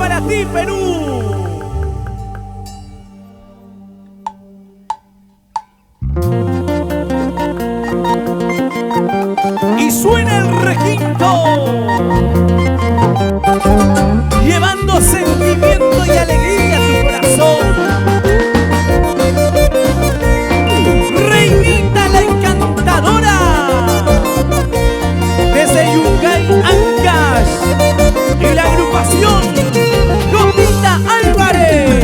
para ti, Perú. Y suena el requinto, llevando sentimiento y alegría a tu corazón. Reinita la encantadora, desde Yungay, Ancash, y la agrupación Cotita Álvarez.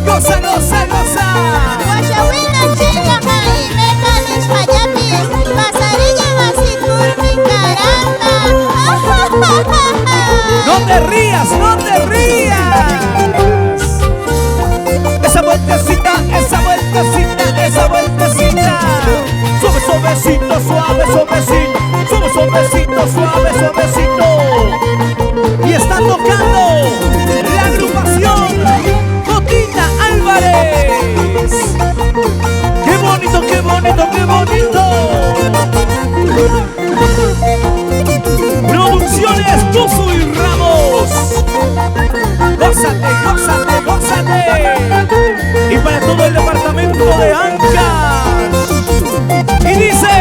Goza, goza, goza. Guayahuina china y mecanis hallapis, pasarilla así curmi caramba. No te rías, no te rías. Esa vueltecita, esa vueltecita, esa vueltecita. Suave, suavecito, suave, suavecito. Suave, suavecito, suave, suavecito. Y está tocando la agrupación Cotita Álvarez. ¡Qué bonito, qué bonito, qué bonito! Producciones Tuzo y Ramos. Gózate, gózate, gózate. Y para todo el departamento de Ancash. Y dice: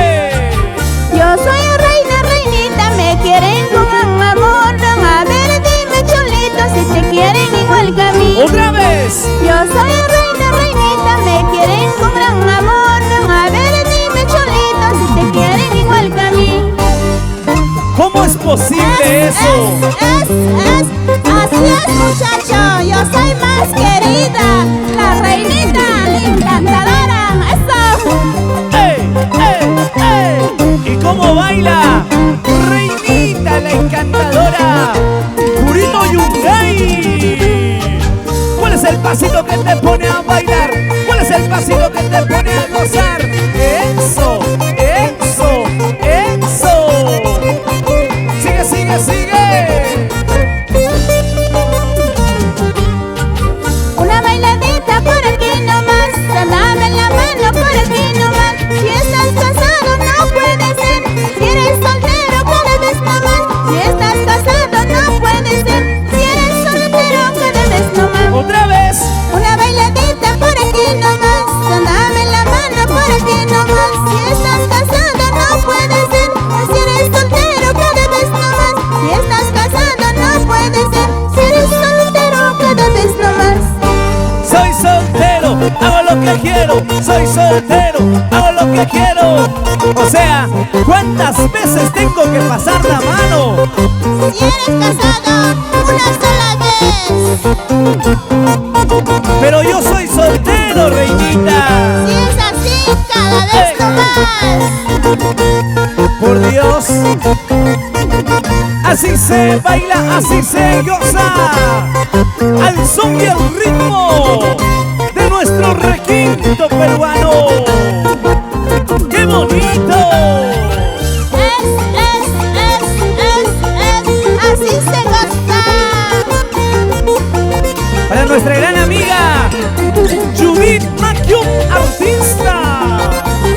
yo soy reina, reinita, me quieren con amor. A ver, dime chulito, si te quieren igual que a mí. ¡Otra vez! Yo soy reina, reinita, me quieren con gran amor. A ver, dime chulito, si te quieren igual que a mí. ¿Cómo es posible eso? Así es, muchacho, yo soy más querida, la reinita, la encantadora, eso. ¡Ey, ey, ey! ¿Y cómo baila? Reinita, la encantadora, Purito Yungay. ¿Cuál es el pasito que te pone a bailar? ¿Cuál es el pasito que te pone a gozar? ¡Eso! ¡Eso! ¡Eso! ¡Sigue, sigue, sigue! Una bailadita por aquí nomás, dame la mano por aquí nomás. Si estás casado no puede ser, si eres soltero cada vez nomás. Si estás casado no puede ser, si eres soltero cada vez nomás. ¡Otra vez! Una bailadita por aquí nomás, dame la mano por aquí nomás. Si estás casado no puede ser, si eres soltero cada vez nomás. Si estás casado no puede ser, si eres soltero cada vez nomás. Soy soltero, hago lo que quiero. Soy soltero, hago lo que quiero. O sea, ¿Cuántas veces tengo que pasar la mano? Si eres casado, una sola vez. Pero yo soy soltero, reinita. Si es así, cada vez más. Por Dios. Así se baila, así se goza, al son y al ritmo de nuestro requinto peruano. ¡Qué bonito! Así se goza. Para nuestra gran amiga Judith Macium, artista.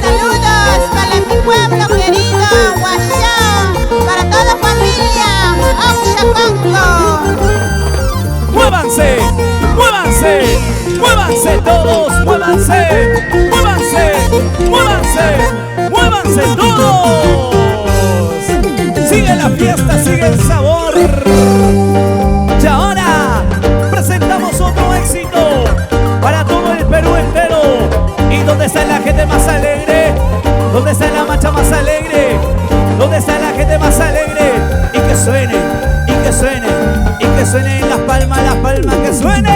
Saludos para mi pueblo querido, Huachó, para toda familia, Oxacongo. ¡Muévanse! ¡Muévanse! ¡Muévanse todos! ¡Muévanse! ¡Muévanse! ¡Muévanse! ¡Muévanse todos! ¡Sigue la fiesta! ¡Sigue el sabor! Y ahora presentamos otro éxito para todo el Perú entero. ¿Y dónde está la gente más alegre? ¿Dónde está la marcha más alegre? ¿Dónde está la gente más alegre? Y que suene, y que suene, y que suenen las palmas, que suene.